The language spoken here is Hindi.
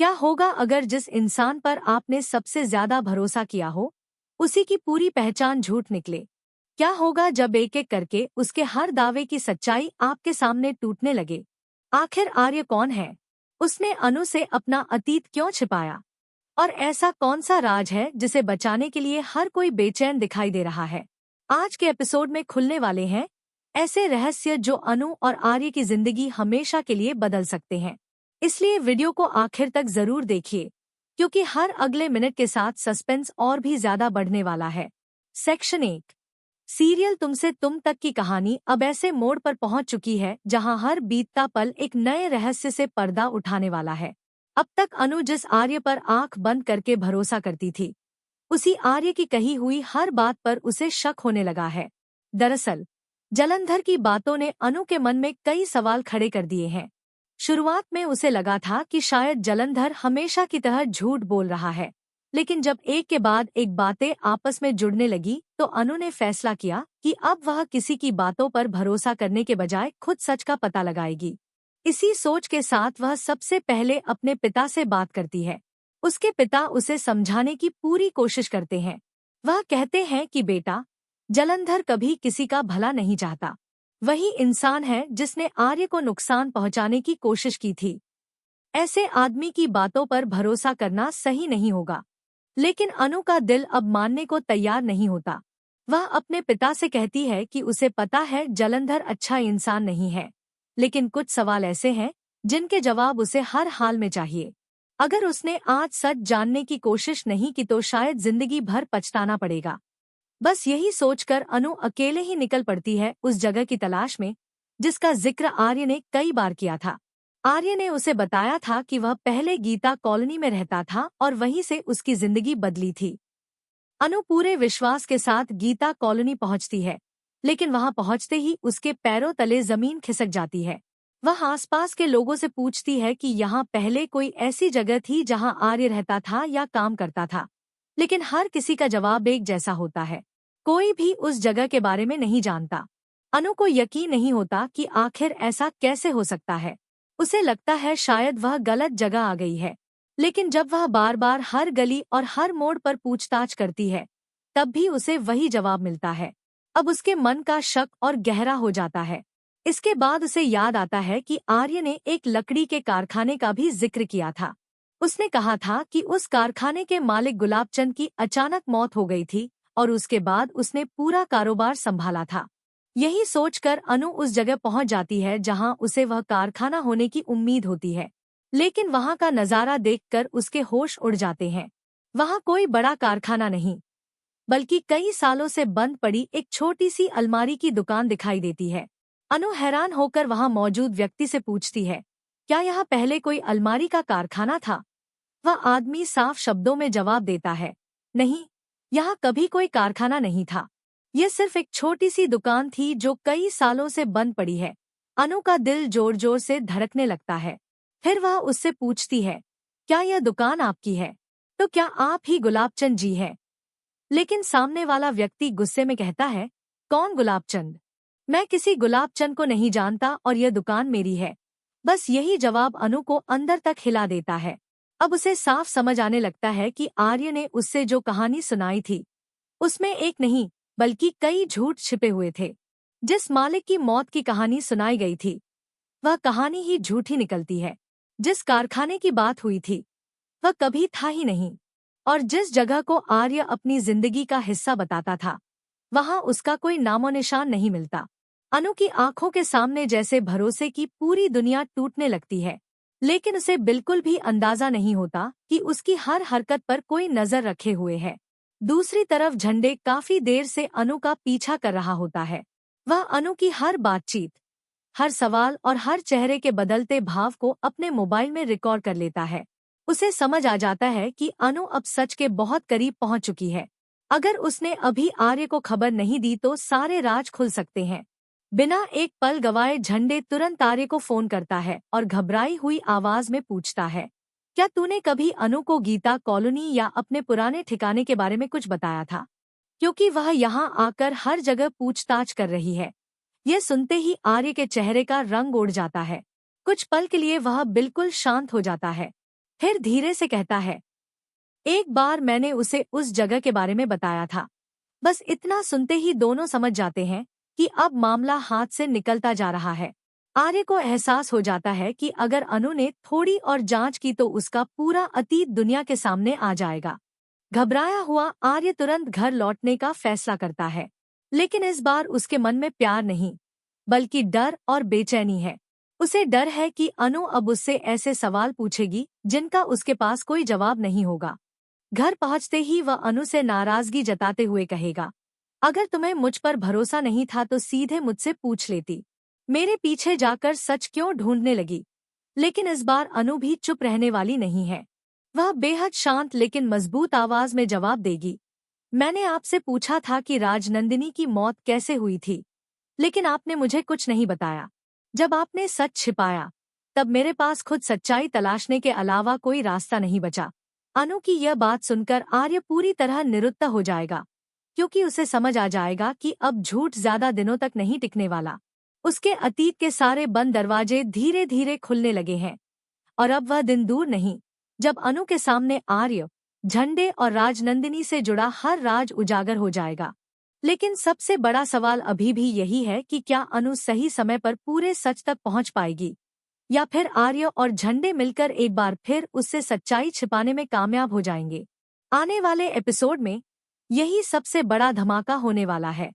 क्या होगा अगर जिस इंसान पर आपने सबसे ज्यादा भरोसा किया हो, उसी की पूरी पहचान झूठ निकले? क्या होगा जब एक एक करके उसके हर दावे की सच्चाई आपके सामने टूटने लगे? आखिर आर्य कौन है? उसने अनु से अपना अतीत क्यों छिपाया? और ऐसा कौन सा राज है जिसे बचाने के लिए हर कोई बेचैन दिखाई दे रहा है? आज के एपिसोड में खुलने वाले हैं ऐसे रहस्य जो अनु और आर्य की जिंदगी हमेशा के लिए बदल सकते हैं। इसलिए वीडियो को आखिर तक जरूर देखिए, क्योंकि हर अगले मिनट के साथ सस्पेंस और भी ज्यादा बढ़ने वाला है। सेक्शन 1। सीरियल तुमसे तुम तक की कहानी अब ऐसे मोड़ पर पहुंच चुकी है जहां हर बीतता पल एक नए रहस्य से पर्दा उठाने वाला है। अब तक अनु जिस आर्य पर आंख बंद करके भरोसा करती थी, उसी आर्य की कही हुई हर बात पर उसे शक होने लगा है। दरअसल जलंधर की बातों ने अनु के मन में कई सवाल खड़े कर दिए हैं। शुरुआत में उसे लगा था कि शायद जलंधर हमेशा की तरह झूठ बोल रहा है, लेकिन जब एक के बाद एक बातें आपस में जुड़ने लगी तो अनु ने फैसला किया कि अब वह किसी की बातों पर भरोसा करने के बजाय खुद सच का पता लगाएगी। इसी सोच के साथ वह सबसे पहले अपने पिता से बात करती है। उसके पिता उसे समझाने की पूरी कोशिश करते हैं। वह कहते हैं कि बेटा, जलंधर कभी किसी का भला नहीं चाहता। वही इंसान है जिसने आर्य को नुकसान पहुंचाने की कोशिश की थी। ऐसे आदमी की बातों पर भरोसा करना सही नहीं होगा। लेकिन अनु का दिल अब मानने को तैयार नहीं होता। वह अपने पिता से कहती है कि उसे पता है जलंधर अच्छा इंसान नहीं है, लेकिन कुछ सवाल ऐसे हैं जिनके जवाब उसे हर हाल में चाहिए। अगर उसने आज सच जानने की कोशिश नहीं की तो शायद जिंदगी भर पछताना पड़ेगा। बस यही सोचकर अनु अकेले ही निकल पड़ती है उस जगह की तलाश में जिसका जिक्र आर्य ने कई बार किया था। आर्य ने उसे बताया था कि वह पहले गीता कॉलोनी में रहता था और वहीं से उसकी जिंदगी बदली थी। अनु पूरे विश्वास के साथ गीता कॉलोनी पहुंचती है, लेकिन वहां पहुंचते ही उसके पैरों तले जमीन खिसक जाती है। वह आसपास के लोगों से पूछती है कि यहाँ पहले कोई ऐसी जगह थी जहां आर्य रहता था या काम करता था, लेकिन हर किसी का जवाब एक जैसा होता है। कोई भी उस जगह के बारे में नहीं जानता। अनु को यकीन नहीं होता कि आखिर ऐसा कैसे हो सकता है। उसे लगता है शायद वह गलत जगह आ गई है, लेकिन जब वह बार बार हर गली और हर मोड़ पर पूछताछ करती है, तब भी उसे वही जवाब मिलता है। अब उसके मन का शक और गहरा हो जाता है। इसके बाद उसे याद आता है कि आर्य ने एक लकड़ी के कारखाने का भी जिक्र किया था। उसने कहा था कि उस कारखाने के मालिक गुलाबचंद की अचानक मौत हो गई थी और उसके बाद उसने पूरा कारोबार संभाला था। यही सोचकर अनु उस जगह पहुंच जाती है जहां उसे वह कारखाना होने की उम्मीद होती है, लेकिन वहां का नजारा देखकर उसके होश उड़ जाते हैं। वहां कोई बड़ा कारखाना नहीं, बल्कि कई सालों से बंद पड़ी एक छोटी सी अलमारी की दुकान दिखाई देती है। अनु हैरान होकर वहां मौजूद व्यक्ति से पूछती है, क्या यहाँ पहले कोई अलमारी का कारखाना था? वह आदमी साफ शब्दों में जवाब देता है, नहीं, यहाँ कभी कोई कारखाना नहीं था। यह सिर्फ एक छोटी सी दुकान थी जो कई सालों से बंद पड़ी है। अनु का दिल जोर जोर से धड़कने लगता है। फिर वह उससे पूछती है, क्या यह दुकान आपकी है? तो क्या आप ही गुलाबचंद जी हैं? लेकिन सामने वाला व्यक्ति गुस्से में कहता है, कौन गुलाबचंद? मैं किसी गुलाबचंद को नहीं जानता और यह दुकान मेरी है। बस यही जवाब अनु को अंदर तक हिला देता है। अब उसे साफ समझ आने लगता है कि आर्य ने उससे जो कहानी सुनाई थी, उसमें एक नहीं बल्कि कई झूठ छिपे हुए थे। जिस मालिक की मौत की कहानी सुनाई गई थी, वह कहानी ही झूठी निकलती है। जिस कारखाने की बात हुई थी, वह कभी था ही नहीं। और जिस जगह को आर्य अपनी जिंदगी का हिस्सा बताता था, वहां उसका कोई नामो निशान नहीं मिलता। अनु की आंखों के सामने जैसे भरोसे की पूरी दुनिया टूटने लगती है, लेकिन उसे बिल्कुल भी अंदाजा नहीं होता कि उसकी हर हरकत पर कोई नजर रखे हुए है। दूसरी तरफ झंडे काफी देर से अनु का पीछा कर रहा होता है। वह अनु की हर बातचीत, हर सवाल और हर चेहरे के बदलते भाव को अपने मोबाइल में रिकॉर्ड कर लेता है। उसे समझ आ जाता है कि अनु अब सच के बहुत करीब पहुंच चुकी है। अगर उसने अभी आर्य को खबर नहीं दी तो सारे राज खुल सकते हैं। बिना एक पल गवाए झंडे तुरंत आर्य को फोन करता है और घबराई हुई आवाज में पूछता है, क्या तूने कभी अनु को गीता कॉलोनी या अपने पुराने ठिकाने के बारे में कुछ बताया था? क्योंकि वह यहाँ आकर हर जगह पूछताछ कर रही है। यह सुनते ही आर्य के चेहरे का रंग उड़ जाता है। कुछ पल के लिए वह बिल्कुल शांत हो जाता है। फिर धीरे से कहता है, एक बार मैंने उसे उस जगह के बारे में बताया था। बस इतना सुनते ही दोनों समझ जाते हैं कि अब मामला हाथ से निकलता जा रहा है। आर्य को एहसास हो जाता है कि अगर अनु ने थोड़ी और जांच की तो उसका पूरा अतीत दुनिया के सामने आ जाएगा। घबराया हुआ आर्य तुरंत घर लौटने का फैसला करता है, लेकिन इस बार उसके मन में प्यार नहीं, बल्कि डर और बेचैनी है। उसे डर है कि अनु अब उससे ऐसे सवाल पूछेगी जिनका उसके पास कोई जवाब नहीं होगा। घर पहुंचते ही वह अनु से नाराजगी जताते हुए कहेगा, अगर तुम्हें मुझ पर भरोसा नहीं था तो सीधे मुझसे पूछ लेती। मेरे पीछे जाकर सच क्यों ढूंढने लगी? लेकिन इस बार अनु भी चुप रहने वाली नहीं है। वह बेहद शांत लेकिन मजबूत आवाज में जवाब देगी, मैंने आपसे पूछा था कि राजनंदिनी की मौत कैसे हुई थी, लेकिन आपने मुझे कुछ नहीं बताया। जब आपने सच छिपाया, तब मेरे पास खुद सच्चाई तलाशने के अलावा कोई रास्ता नहीं बचा। अनु की यह बात सुनकर आर्य पूरी तरह निरुत्तर हो जाएगा, क्योंकि उसे समझ आ जाएगा कि अब झूठ ज्यादा दिनों तक नहीं टिकने वाला। उसके अतीत के सारे बंद दरवाजे धीरे धीरे खुलने लगे हैं, और अब वह दिन दूर नहीं जब अनु के सामने आर्य, झंडे और राजनंदिनी से जुड़ा हर राज उजागर हो जाएगा। लेकिन सबसे बड़ा सवाल अभी भी यही है कि क्या अनु सही समय पर पूरे सच तक पहुंच पाएगी, या फिर आर्य और झंडे मिलकर एक बार फिर उससे सच्चाई छिपाने में कामयाब हो जाएंगे। आने वाले एपिसोड में यही सबसे बड़ा धमाका होने वाला है।